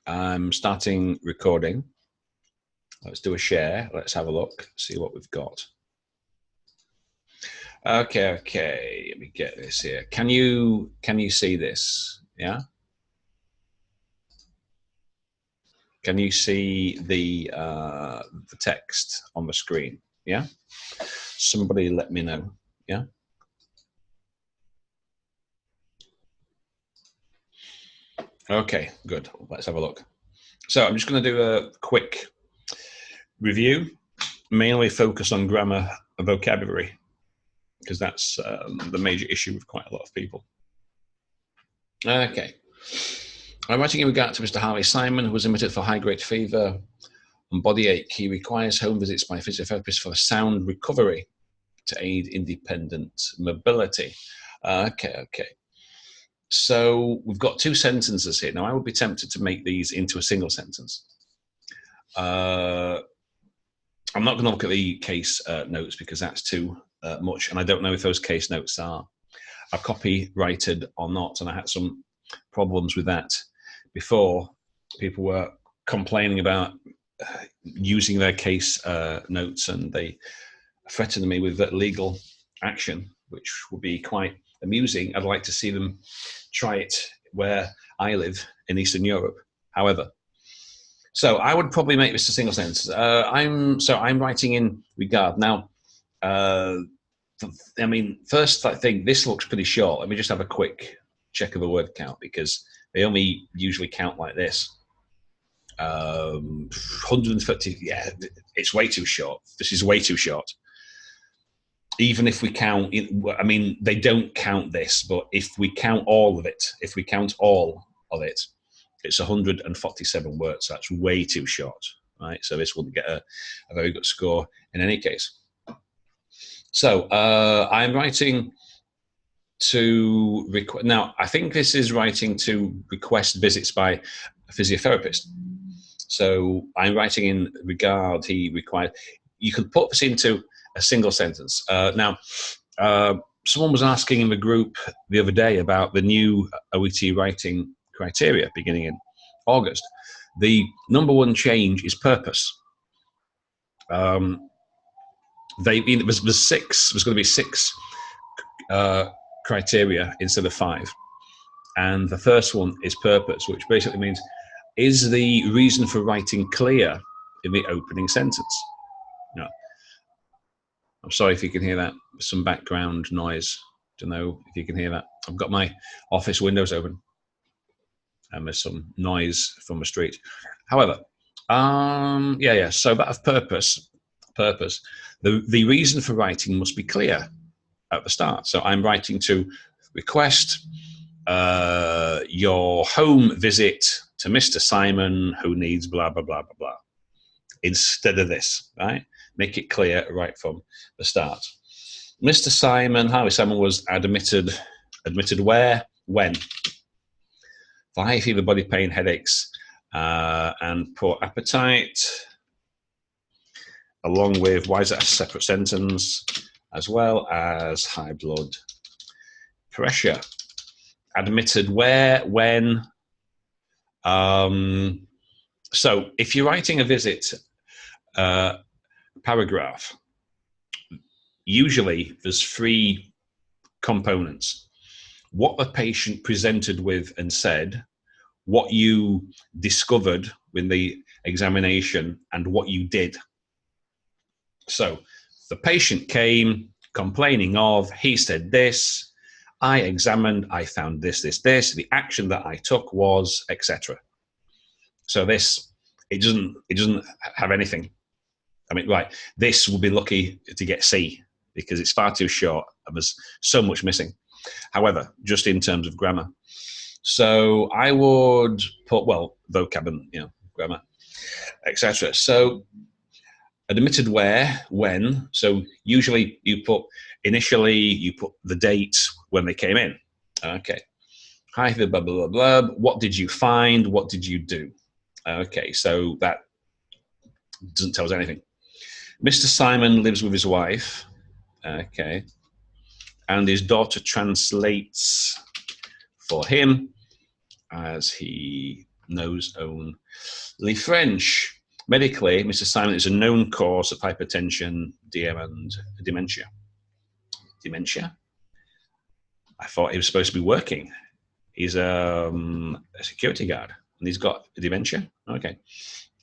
I'm starting recording. Let's do a share. Let's have a look, see what we've got. Okay. Let me get this here. Can you see this? Yeah. Can you see the text on the screen? Yeah. Somebody let me know. Yeah. Okay, good. Let's have a look. So I'm just going to do a quick review, mainly focus on grammar and vocabulary, because that's the major issue with quite a lot of people. Okay. I'm writing in regard to Mr. Harvey Simon, who was admitted for high-grade fever and body ache. He requires home visits by a physiotherapist for sound recovery to aid independent mobility. Okay. So we've got two sentences here. Now, I would be tempted to make these into a single sentence. I'm not going to look at the case notes because that's too much, and I don't know if those case notes are copyrighted or not, and I had some problems with that before. People were complaining about using their case notes, and they threatened me with legal action, which would be quite amusing. I'd like to see them try it where I live in Eastern Europe. However, so I would probably make this a single sentence. I'm writing in regard. Now, I mean, first I think this looks pretty short. Let me just have a quick check of the word count, because they only usually count like this. 130, yeah, it's way too short. This is way too short. Even if we count, I mean, they don't count this, but if we count all of it, it's 147 words. That's way too short, right? So this wouldn't get a very good score in any case. So I'm writing to request. Now, I think this is writing to request visits by a physiotherapist. So I'm writing in regard, he required. You could put this into a single sentence. Now, someone was asking in the group the other day about the new OET Writing criteria beginning in August. The number one change is purpose. There's going to be six criteria instead of 5. And the first one is purpose, which basically means, is the reason for writing clear in the opening sentence? No. I'm sorry if you can hear that. Some background noise. Don't know if you can hear that. I've got my office windows open, and there's some noise from the street. However, so that of purpose. The reason for writing must be clear at the start. So I'm writing to request your home visit to Mr. Simon, who needs blah, blah, blah, blah, blah. Instead of this, right? Make it clear right from the start. Mr. Simon, Harvey Simon was admitted where? When? For high fever, body pain, headaches, and poor appetite, along with, why is that a separate sentence? As well as high blood pressure. Admitted where? When? So if you're writing a visit paragraph, usually there's 3 components. What the patient presented with and said, what you discovered in the examination, and what you did. So the patient came complaining of, he said this, I examined, I found this, the action that I took was, etc. So this, it doesn't have anything. I mean, right, this will be lucky to get C, because it's far too short and there's so much missing. However, just in terms of grammar. So I would put, well, vocab and, grammar, etc. So admitted where, when. So usually initially you put the date when they came in. Okay. Hi, blah, blah, blah, blah. What did you find? What did you do? Okay, so that doesn't tell us anything. Mr. Simon lives with his wife. Okay. And his daughter translates for him as he knows only French. Medically, Mr. Simon is a known cause of hypertension, DM, and dementia. Dementia? I thought he was supposed to be working. He's a security guard, and he's got dementia. Okay.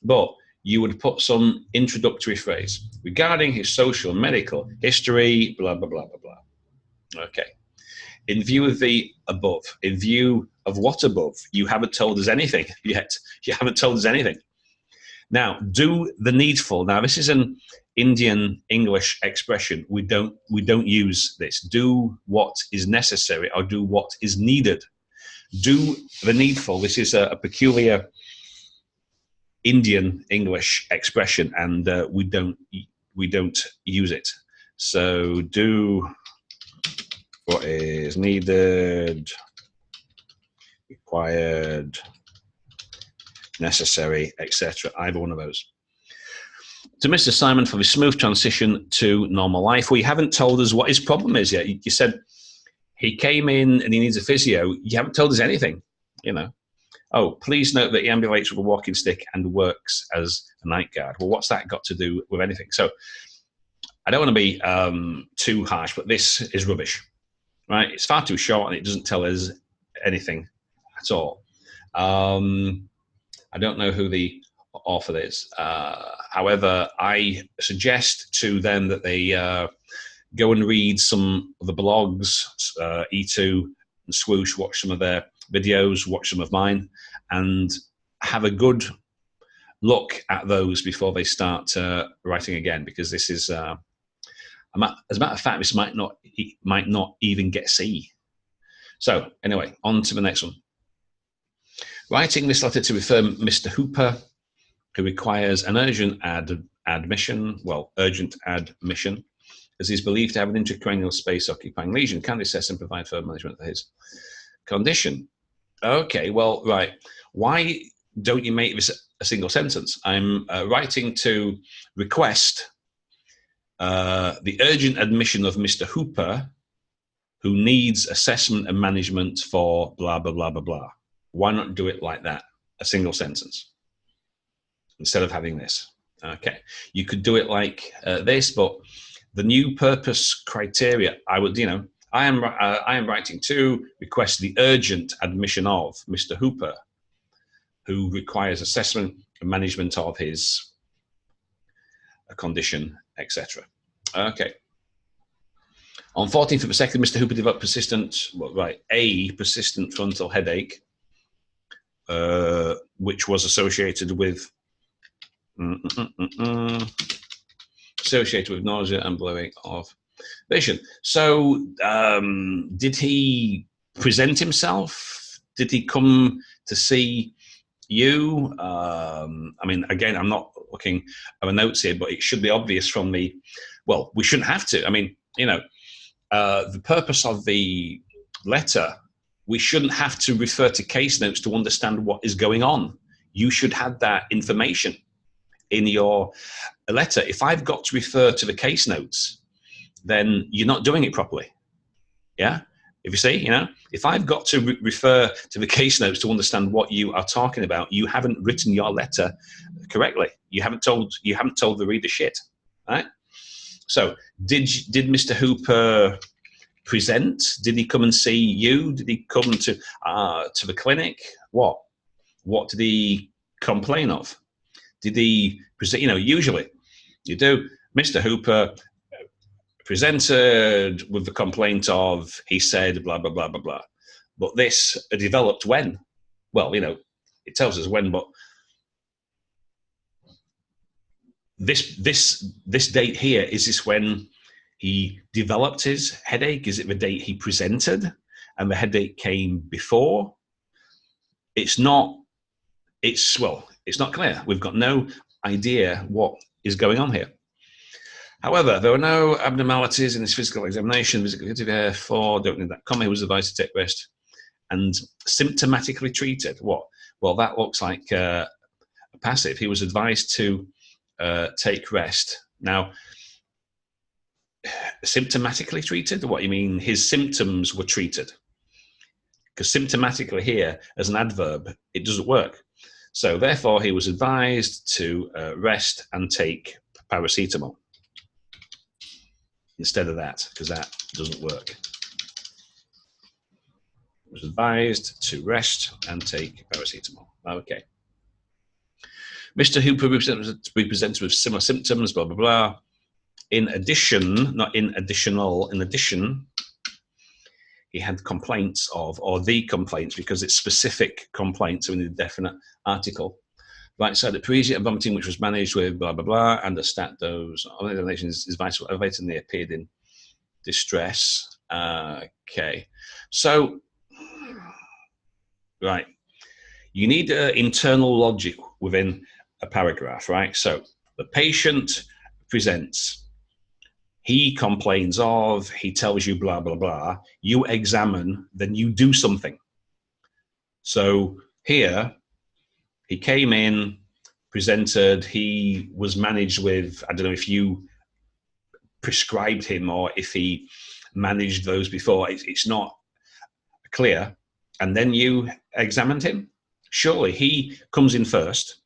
But you would put some introductory phrase regarding his social and medical history, blah, blah, blah, blah, blah. Okay. In view of the above, in view of what above, you haven't told us anything yet. You haven't told us anything. Now, do the needful. Now, this is an Indian English expression. We don't use this. Do what is necessary or do what is needed. Do the needful. This is a peculiar Indian English expression, and we don't use it. So do what is needed, required, necessary, etc. Either one of those. To Mr. Simon for the smooth transition to normal life. Well, you haven't told us what his problem is yet. You said he came in and he needs a physio. You haven't told us anything, you know. Oh, please note that he ambulates with a walking stick and works as a night guard. Well, what's that got to do with anything? So I don't want to be too harsh, but this is rubbish, right? It's far too short and it doesn't tell us anything at all. I don't know who the author is. However, I suggest to them that they go and read some of the blogs, E2 and Swoosh, watch some of their videos, watch some of mine, and have a good look at those before they start writing again, because this is, as a matter of fact, this might not even get C. So anyway, on to the next one. Writing this letter to refer Mr. Hooper, who requires an urgent admission, as he's believed to have an intracranial space occupying lesion. Can assess and provide further management for his condition? Okay, well, right. Why don't you make this a single sentence? I'm writing to request the urgent admission of Mr. Hooper, who needs assessment and management for blah, blah, blah, blah, blah. Why not do it like that? A single sentence instead of having this. Okay, you could do it like this, but the new purpose criteria, I would, you know, I am writing to request the urgent admission of Mr. Hooper, who requires assessment and management of his condition, etc. Okay. On 14th of the 2nd, Mr. Hooper developed persistent frontal headache, which was associated with nausea and blurring of vision. So, did he present himself? Did he come to see you? I mean, again, I'm not looking at the notes here, but it should be obvious from the. Well, we shouldn't have to. I mean, you know, the purpose of the letter, we shouldn't have to refer to case notes to understand what is going on. You should have that information in your letter. If I've got to refer to the case notes, then you're not doing it properly. Yeah? If you see, you know, if I've got to refer to the case notes to understand what you are talking about, you haven't written your letter correctly. You haven't told the reader shit, right? So did Mr. Hooper present? Did he come and see you? Did he come to the clinic? What did he complain of? Did he present? You know, usually you do. Mr. Hooper presented with the complaint of, he said, blah, blah, blah, blah, blah. But this developed when? Well, you know, it tells us when, but this date here, is this when he developed his headache? Is it the date he presented and the headache came before? It's not clear. We've got no idea what is going on here. However, there were no abnormalities in his physical examination. Therefore, don't need that comma. He was advised to take rest and symptomatically treated. What? Well, that looks like a passive. He was advised to take rest. Now, symptomatically treated? What you mean? His symptoms were treated? Because symptomatically here, as an adverb, it doesn't work. So therefore, he was advised to rest and take paracetamol instead of that, because that doesn't work. He was advised to rest and take paracetamol. Okay. Mr. Hooper presented with similar symptoms, blah, blah, blah. In addition, not in additional, in addition, he had complaints of, or the complaints, because it's specific complaints, so we need a definite article. Right-sided paresia and vomiting, which was managed with blah, blah, blah, and the stat dose on examination is vital, elevated, and they appeared in distress. Okay. So, right. You need internal logic within a paragraph, right? So the patient presents, he complains of, he tells you blah, blah, blah. You examine, then you do something. So here, he came in, presented, he was managed with, I don't know if you prescribed him or if he managed those before. It's not clear. And then you examined him. Surely he comes in first.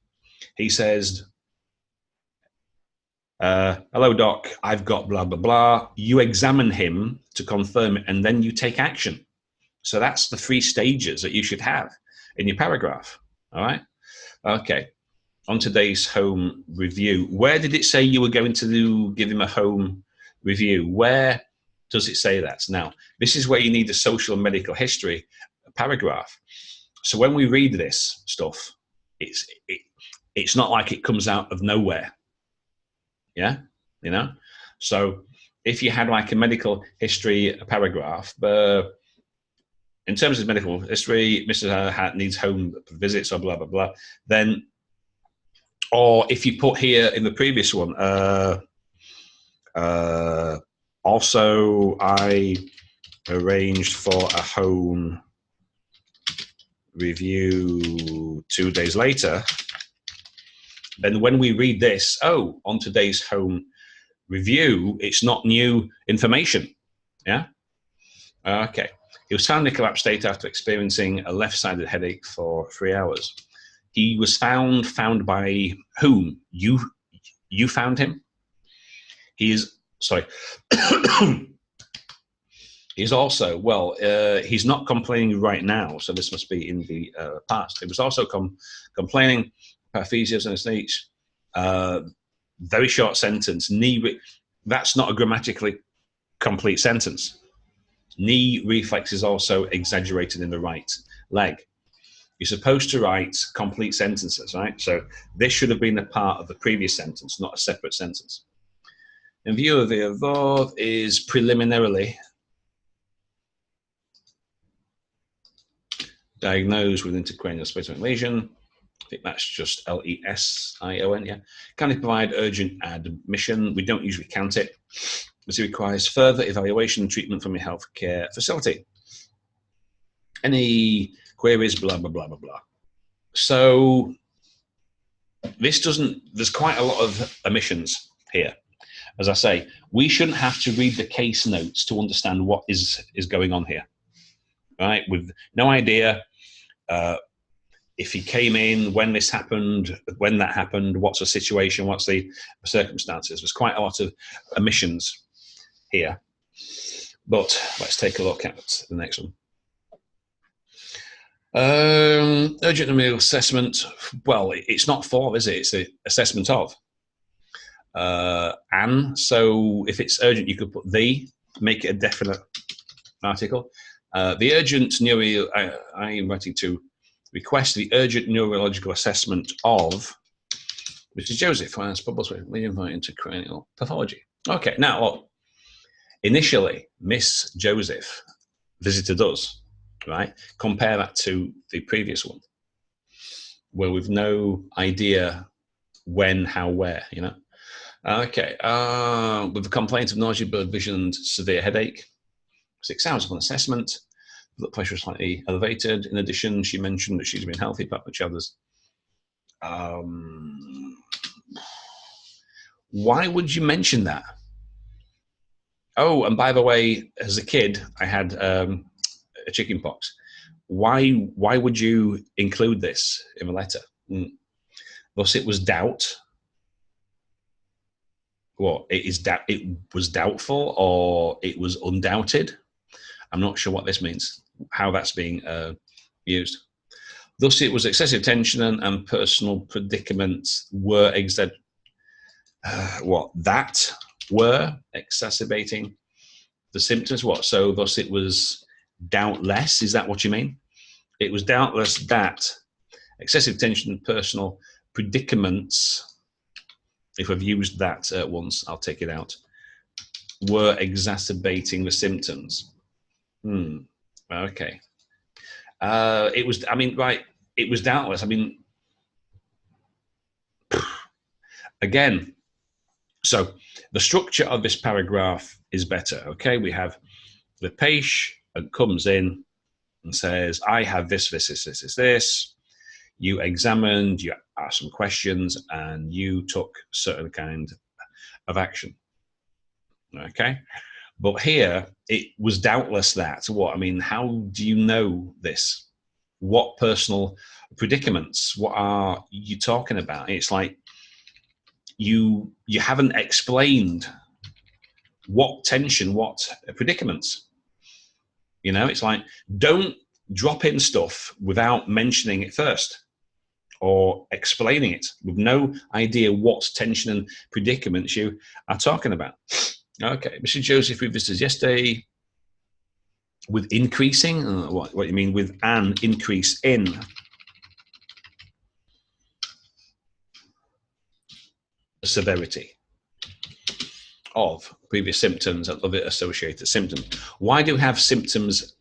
He says, hello, doc, I've got blah, blah, blah. You examine him to confirm it, and then you take action. So that's the 3 stages that you should have in your paragraph. All right? Okay. On today's home review, where did it say you were going to give him a home review? Where does it say that? Now, this is where you need a social and medical history paragraph. So when we read this stuff, it's not like it comes out of nowhere. Yeah, you know. So if you had like a medical history paragraph, in terms of medical history, Mr. Hat needs home visits or blah blah blah, then, or if you put here in the previous one, also I arranged for a home review 2 days later, then when we read this, oh, on today's home review, it's not new information. Yeah? Okay. He was found in a collapsed state after experiencing a left-sided headache for 3 hours. He was found by whom? You found him? He's also, well, he's not complaining right now, so this must be in the past. He was also complaining, paraphesias and states, very short sentence. That's not a grammatically complete sentence. Knee reflex is also exaggerated in the right leg. You're supposed to write complete sentences, right? So this should have been a part of the previous sentence, not a separate sentence. In view of the above is preliminarily diagnosed with intracranial space lesion. I think that's just Lesion, yeah. Can it provide urgent admission? We don't usually count it, as it requires further evaluation and treatment from your healthcare facility. Any queries, blah, blah, blah, blah, blah. So this there's quite a lot of omissions here. As I say, we shouldn't have to read the case notes to understand what is going on here, right? With no idea if he came in, when this happened, when that happened, what's the situation, what's the circumstances. There's quite a lot of omissions here. But let's take a look at the next one. Urgent remedial assessment. Well, it's not for, is it? It's the assessment of. And so if it's urgent, you could put make it a definite article. The urgent I am writing to request the urgent neurological assessment of Mrs. Joseph, who has published with intracranial pathology. Okay, now look, initially, Miss Joseph visited us, right? Compare that to the previous one, where we've no idea when, how, where, you know? Okay, with a complaint of nausea, blurred vision, and severe headache. 6 hours of an assessment. Blood pressure was slightly elevated. In addition, she mentioned that she's been healthy, but which others. Why would you mention that? Oh, and by the way, as a kid, I had a chicken pox. Why would you include this in a letter? Thus, it was doubt. What? It was doubtful, or it was undoubted. I'm not sure what this means, how that's being used. Thus, it was excessive tension and personal predicaments were exacerbating the symptoms. What? So, thus, it was doubtless. Is that what you mean? It was doubtless that excessive tension and personal predicaments, if I've used that once, I'll take it out, were exacerbating the symptoms. Okay. It was, I mean, right, it was doubtless. I mean, again, so the structure of this paragraph is better, okay? We have the patient comes in and says, I have this. You examined, you asked some questions, and you took certain kind of action, okay? But here, it was doubtless that. What? I mean, how do you know this? What personal predicaments? What are you talking about? It's like you haven't explained what tension, what predicaments. You know, it's like, don't drop in stuff without mentioning it first or explaining it with no idea what tension and predicaments you are talking about. Okay, Mr. Joseph, we visited yesterday with increasing. What you mean with an increase in? The severity of previous symptoms and other associated symptoms. Why do we have symptoms?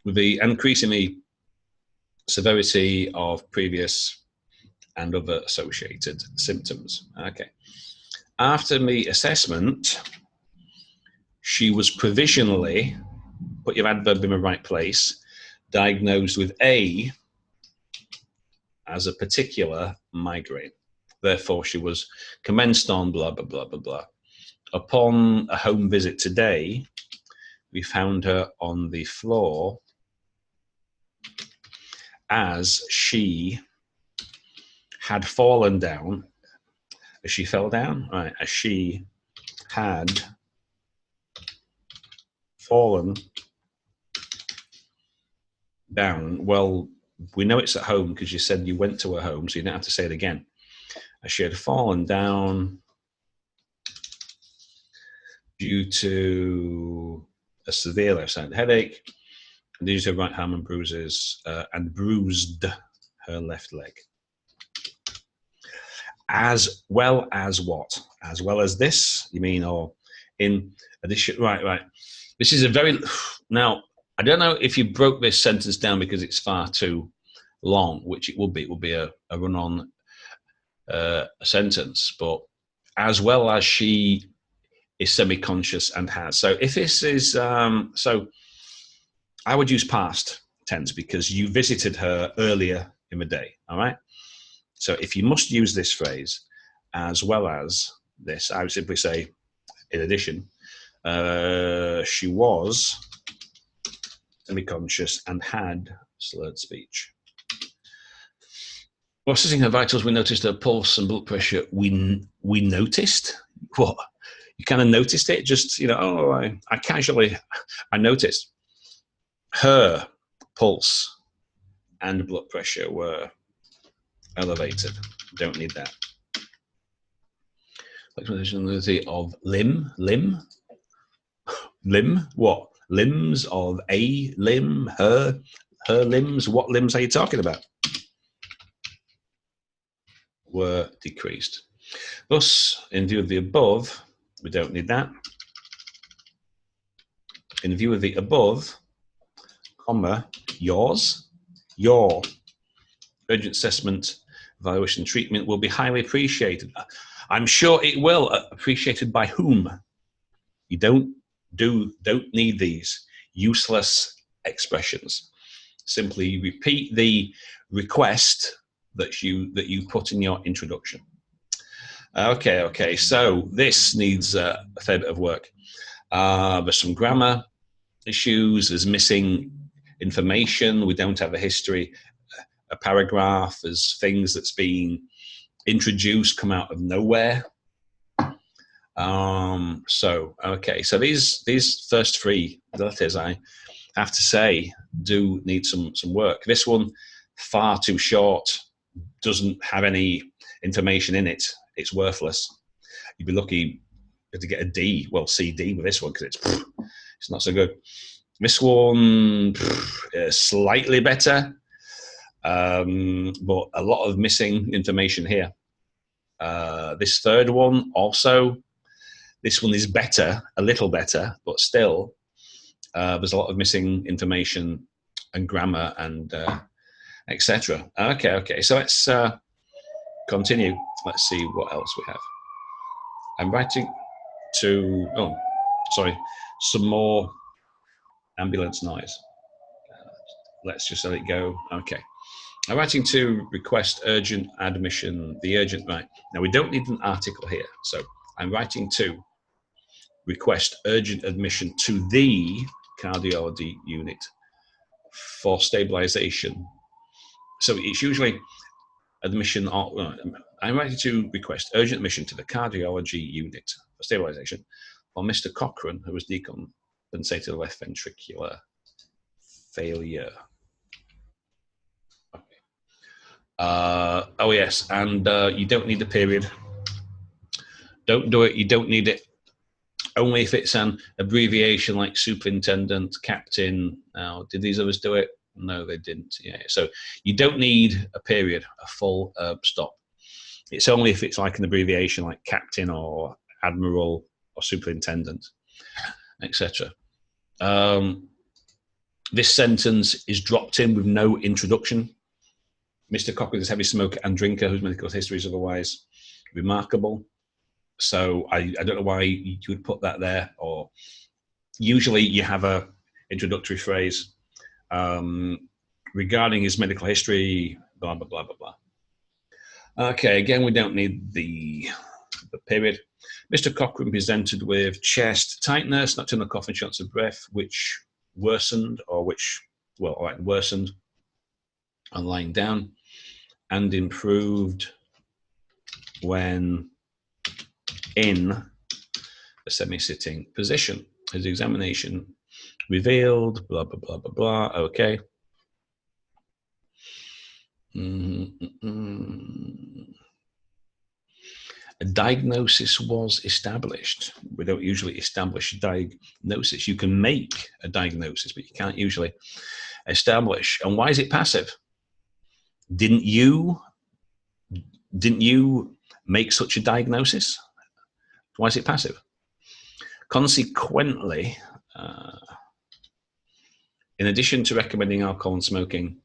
With the increase in the severity of previous and other associated symptoms. Okay. After the assessment, she was provisionally, put your adverb in the right place, diagnosed with A as a particular migraine. Therefore, she was commenced on blah, blah, blah, blah, blah. Upon a home visit today, we found her on the floor as she had fallen down. As she fell down? Right, as she had fallen down. Well, we know it's at home because you said you went to her home, so you don't have to say it again. As she had fallen down due to a severe left-sided headache, due to her right arm and bruises, and bruised her left leg. As well as what? As well as this, you mean, or in addition? Right. This is a very, now, I don't know if you broke this sentence down because it's far too long, which it will be. It will be a run-on sentence, but as well as she is semi-conscious and has. So if this is, so I would use past tense because you visited her earlier in the day, all right? So if you must use this phrase, as well as this, I would simply say, in addition, she was semi-conscious and had slurred speech. While assessing her vitals, we noticed her pulse and blood pressure. We noticed? What? You kind of noticed it? Just, I casually, I noticed. Her pulse and blood pressure were elevated. Don't need that. Flexibility of limb? What? Limbs of a limb? Her limbs? What limbs are you talking about? Were decreased. Thus, in view of the above, we don't need that. In view of the above, comma, your urgent assessment, evaluation, treatment will be highly appreciated. I'm sure it will. Appreciated by whom? You don't need these useless expressions. Simply repeat the request that you put in your introduction. Okay. So this needs a fair bit of work. There's some grammar issues. There's missing information. We don't have a history a paragraph as things that's been introduced, come out of nowhere. So these first three letters, I have to say, do need some work. This one, far too short, doesn't have any information in it. It's worthless. You'd be lucky to get a D, well, CD with this one, because it's not so good. This one, slightly better, but a lot of missing information here. This third one also, this one is better, a little better, but still, there's a lot of missing information and grammar and etc. Okay, so let's continue. Let's see what else we have. I'm writing to, some more ambulance noise. Let's just let it go. Okay. I'm writing to request urgent admission, right. Now, we don't need an article here. So I'm writing to request urgent admission to the cardiology unit for stabilization. So it's usually admission, I'm writing to request urgent admission to the cardiology unit for stabilization for Mr. Cochrane, who was decompensated left ventricular failure. Okay. Yes, and you don't need the period. Don't do it. You don't need it. Only if it's an abbreviation like superintendent, captain. Now, did these others do it? No, they didn't. Yeah. So you don't need a period, a full stop. It's only if it's like an abbreviation like captain or admiral or superintendent, etc. This sentence is dropped in with no introduction. Mr. Cochrane is a heavy smoker and drinker whose medical history is otherwise remarkable. So I don't know why you would put that there. Or usually you have a introductory phrase regarding his medical history, blah, blah, blah, blah, blah. Okay, again, we don't need the period. Mr. Cochrane presented with chest tightness, nocturnal cough and shortness of breath, which worsened, worsened on lying down and improved when in a semi-sitting position. His examination revealed, blah, blah, blah, blah, blah. Okay. A diagnosis was established. We don't usually establish a diagnosis. You can make a diagnosis, but you can't usually establish. And why is it passive? Didn't you make such a diagnosis? Why is it passive? Consequently, in addition to recommending alcohol and smoking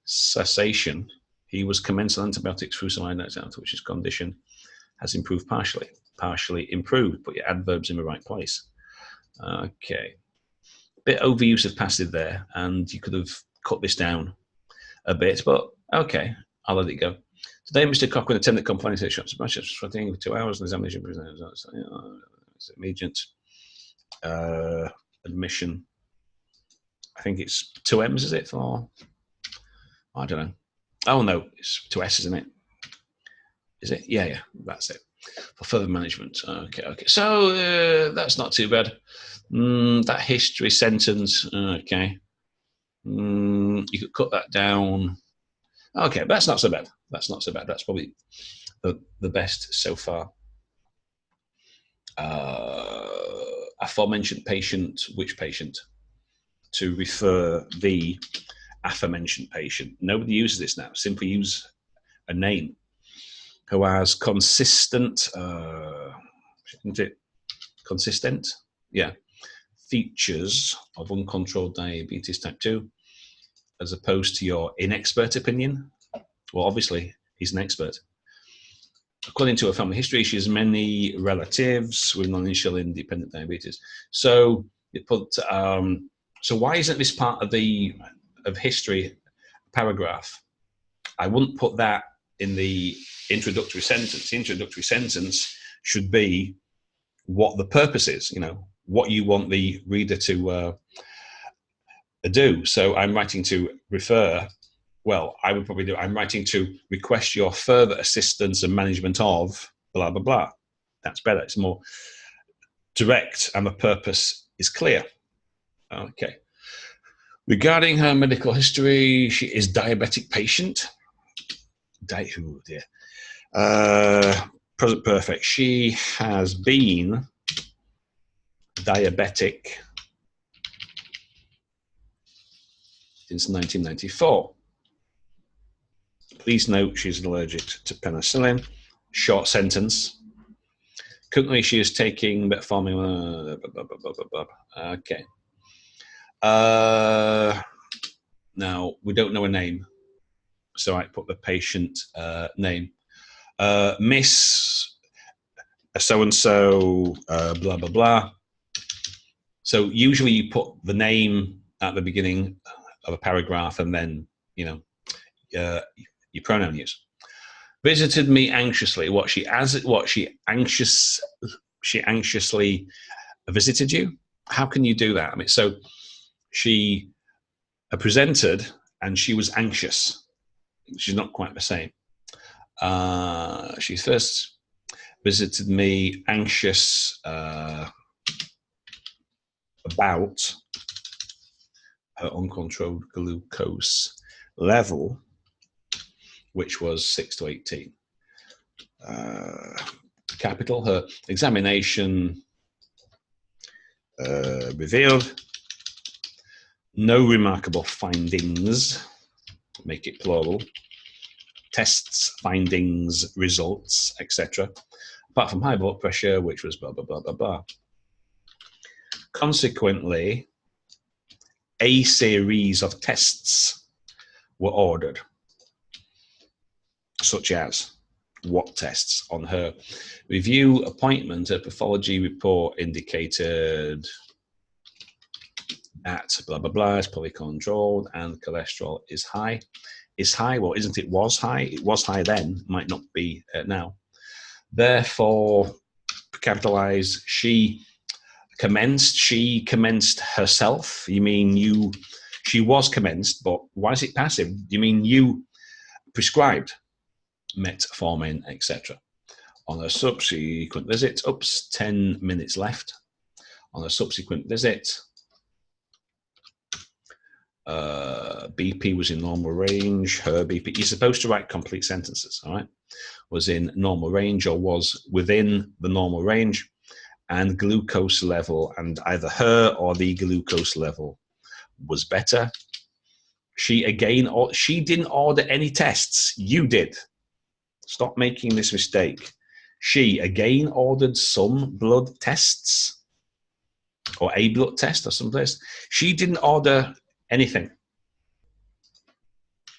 cessation, he was commenced on antibiotics through some iodine, which his condition has improved partially improved. Put your adverbs in the right place. Okay. Bit overuse of passive there, and you could have cut this down a bit, but okay, I'll let it go. Today, Mr. Cochrane attended complaint at shops for 2 hours and examination immediate admission. I think it's 2 M's, is it? Or I don't know. Oh no, it's 2 S's, isn't it? Is it? Yeah, that's it. For further management. Okay. So that's not too bad. That history sentence. Okay. You could cut that down. Okay, that's not so bad. That's probably the best so far. Aforementioned patient. Which patient? To refer the aforementioned patient. Nobody uses this now. Simply use a name. Who has consistent, features of uncontrolled diabetes type 2, as opposed to your inexpert opinion. Well, obviously, he's an expert. According to her family history, she has many relatives with non-insulin dependent diabetes. So it put. So why isn't this part of history paragraph? I wouldn't put that in the introductory sentence. The introductory sentence should be what the purpose is, what you want the reader to do. So I'm writing to refer well, I would probably do, I'm writing to request your further assistance and management of blah, blah, blah. That's better. It's more direct and the purpose is clear. Okay. Regarding her medical history, she is diabetic patient. Oh dear. Present perfect. She has been diabetic since 1994. Please note she's allergic to penicillin. Short sentence. Currently, she is taking metformin. Okay. Now, we don't know a name, so I put the patient name. Miss so-and-so, blah, blah, blah. So usually you put the name at the beginning of a paragraph and then, you know, your pronoun use. Visited me anxiously. She anxiously visited you? How can you do that? I mean, so she presented and she was anxious. She's not quite the same. She first visited me anxious about her uncontrolled glucose level, which was 6 to 18. Capital, her examination revealed no remarkable findings, make it plural, tests, findings, results, etc., apart from high blood pressure, which was blah, blah, blah, blah, blah. Consequently, a series of tests were ordered, such as what tests? On her review appointment, her pathology report indicated at blah, blah, blah is poorly controlled and cholesterol is high. Is high? Well, isn't it was high? It was high then, might not be now. Therefore, capitalize, she commenced herself. You mean she was commenced, but why is it passive? You mean you prescribed metformin, etc. On a subsequent visit, 10 minutes left. On a subsequent visit, BP was in normal range. Her BP, you're supposed to write complete sentences, all right? Was in normal range or was within the normal range, and glucose level, and either her or the glucose level was better. She didn't order any tests. You did. Stop making this mistake. She again ordered some blood tests or a blood test or some test. She didn't order anything.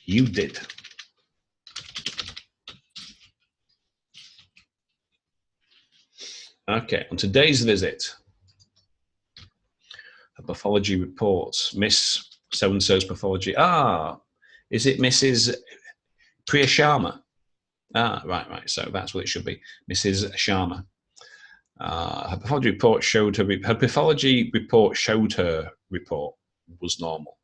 You did. Okay, on today's visit, a pathology reports, Miss so-and-so's pathology. Is it Mrs. Priya Sharma? Right. So that's what it should be, Mrs. Sharma. Her pathology report showed her report was normal.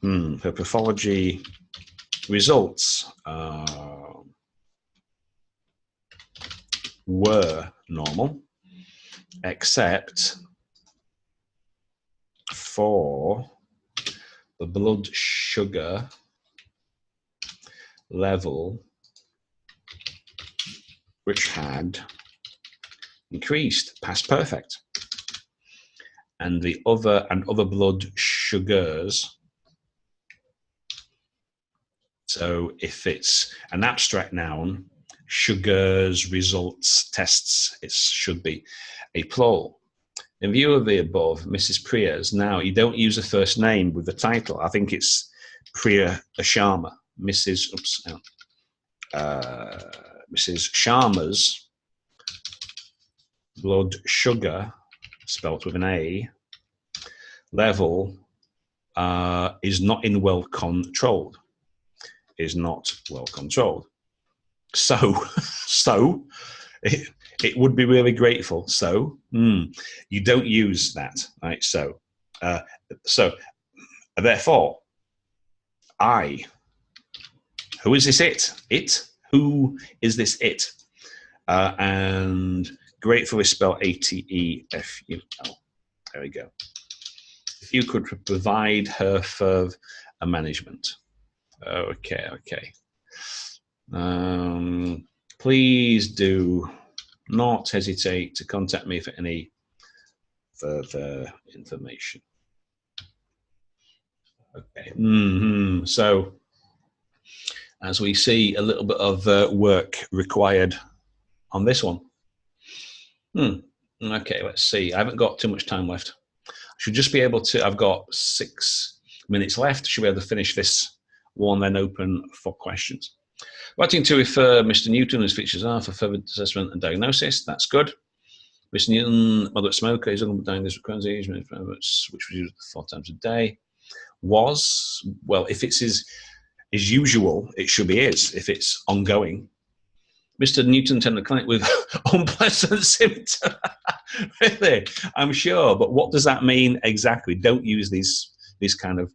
Her pathology results were normal, except for the blood sugar level, which had increased past perfect, and the other blood sugars. So if it's an abstract noun, sugars, results, tests, it should be a plural. In view of the above, Mrs. Priya's, now you don't use a first name with the title. I think it's Priya Sharma. Mrs. Sharma's blood sugar, spelt with an A, level is not well controlled. Is not well controlled. So it would be really grateful. So you don't use that, right? So therefore, I. Who is this it? It? Who is this it? And grateful is spelled A-T-E-F-U-L. There we go. If you could provide her for a management. Okay. Please do not hesitate to contact me for any further information. Okay. So, as we see, a little bit of work required on this one. Okay, let's see. I haven't got too much time left. I should just be able to, I've got 6 minutes left. I should be able to finish this one, then open for questions. Writing to refer Mr. Newton as features are for further assessment and diagnosis. That's good. Mr. Newton, moderate smoker, is undiagnosed with Crohn's disease, which was used 4 times a day. Was, well, if it's his usual, it should be his. If it's ongoing. Mr. Newton attended the clinic with unpleasant symptoms. Really? I'm sure. But what does that mean exactly? Don't use these kind of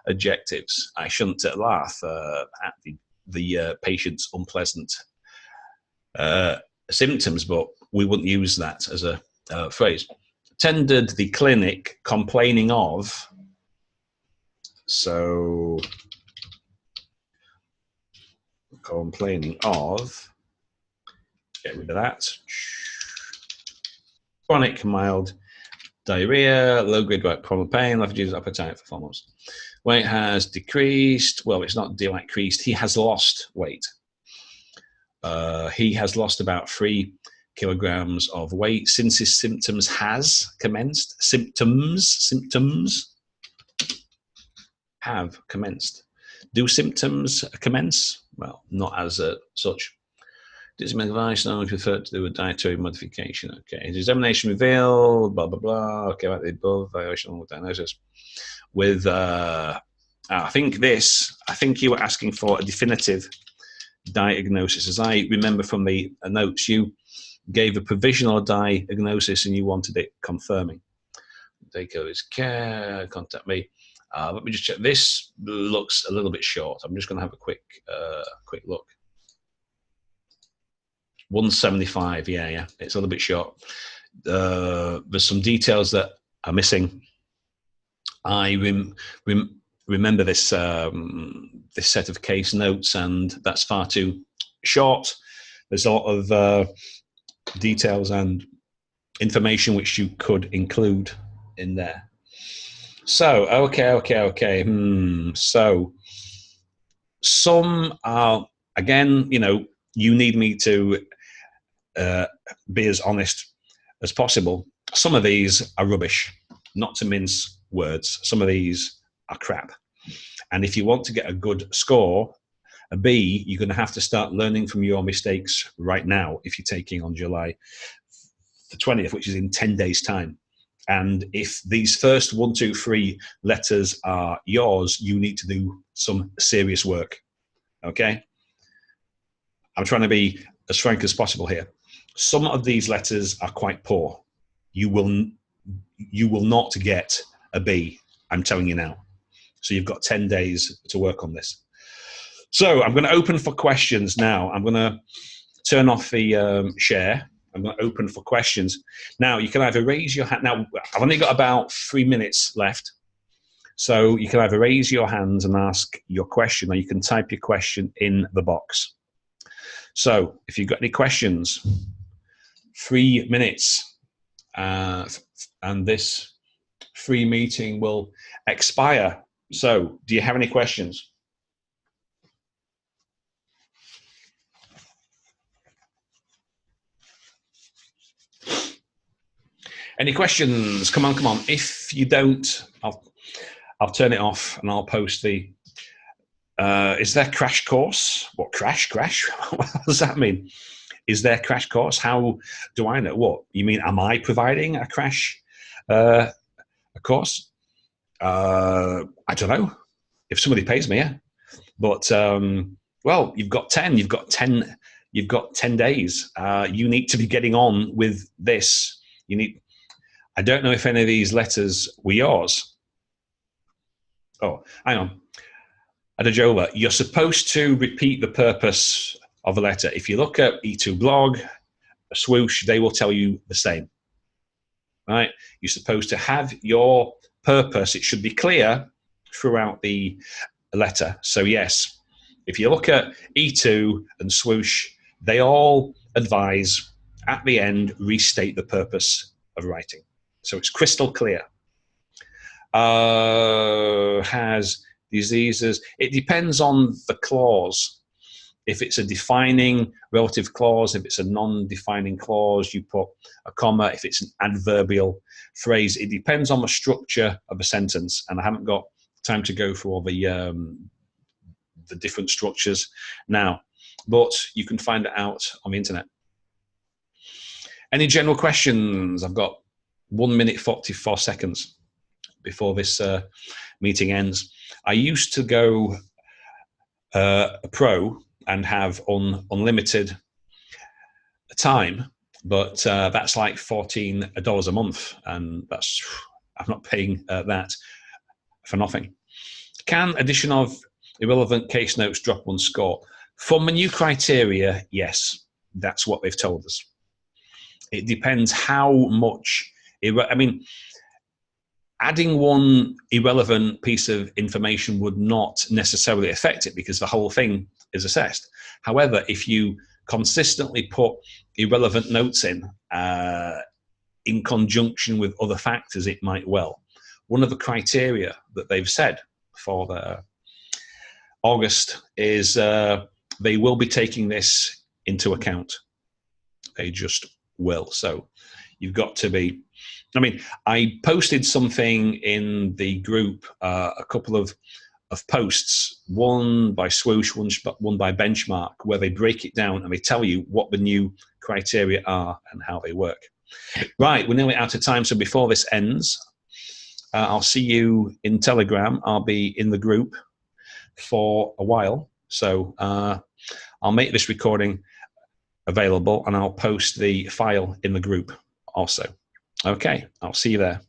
adjectives. I shouldn't laugh at the patient's unpleasant symptoms, but we wouldn't use that as a phrase. Attended the clinic complaining of. So, complaining of. Get rid of that. Chronic mild diarrhea, low-grade right palmar pain, lethargy, appetite for 4 months. Weight has decreased. Well, it's not decreased. He has lost weight. He has lost about 3 kilograms of weight since his symptoms has commenced. Symptoms have commenced. Do symptoms commence? Well, not as such. Does my advice now prefer to do a dietary modification? Okay. His examination revealed, blah, blah, blah. Okay, like the above, variation with diagnosis. With, I think you were asking for a definitive diagnosis. As I remember from the notes, you gave a provisional diagnosis and you wanted it confirming. Take over his care, contact me. Let me just check. This looks a little bit short. I'm just going to have a quick look. 175, yeah, it's a little bit short. There's some details that are missing. I remember this this set of case notes, and that's far too short. There's a lot of details and information which you could include in there. So, okay. So, some are, again, you need me to be as honest as possible. Some of these are rubbish, not to mince words. Some of these are crap. And if you want to get a good score, a B, you're going to have to start learning from your mistakes right now if you're taking on July the 20th, which is in 10 days' time. And if these first 1, 2, 3 letters are yours, you need to do some serious work. Okay? I'm trying to be as frank as possible here. Some of these letters are quite poor. You will not get a B, I'm telling you now. So you've got 10 days to work on this. So I'm going to open for questions now. I'm going to turn off the share. I'm going to open for questions. Now, you can either raise your hand. Now, I've only got about 3 minutes left. So you can either raise your hands and ask your question, or you can type your question in the box. So if you've got any questions, 3 minutes, and this free meeting will expire. So do you have any questions? Any questions? Come on. If you don't, I'll turn it off and I'll post the, is there crash course? What, crash? What does that mean? Is there crash course? How do I know? What, you mean, am I providing a crash course? I don't know. If somebody pays me, yeah. But, well, you've got 10 days. You need to be getting on with this. I don't know if any of these letters were yours. Oh, hang Adajova, you're supposed to repeat the purpose of a letter. If you look at E2 blog, Swoosh, they will tell you the same. Right? You're supposed to have your purpose. It should be clear throughout the letter. So yes, if you look at E2 and Swoosh, they all advise at the end, restate the purpose of writing. So it's crystal clear. Has diseases. It depends on the clause. If it's a defining relative clause, if it's a non-defining clause, you put a comma. If it's an adverbial phrase, it depends on the structure of a sentence. And I haven't got time to go through all the different structures now, but you can find it out on the internet. Any general questions? I've got 1 minute 44 seconds before this meeting ends. I used to go a pro and have unlimited time, but that's like $14 a month, and I'm not paying that for nothing. Can addition of irrelevant case notes drop one score? From the new criteria, yes, that's what they've told us. It depends how much. I mean, adding one irrelevant piece of information would not necessarily affect it because the whole thing is assessed. However, if you consistently put irrelevant notes in conjunction with other factors, it might well. One of the criteria that they've said for the August is they will be taking this into account. They just will. So you've got to be. I mean, I posted something in the group, a couple of posts, one by Swoosh, one by Benchmark, where they break it down and they tell you what the new criteria are and how they work. Right, we're nearly out of time, so before this ends, I'll see you in Telegram. I'll be in the group for a while, so I'll make this recording available and I'll post the file in the group also. Okay, I'll see you there.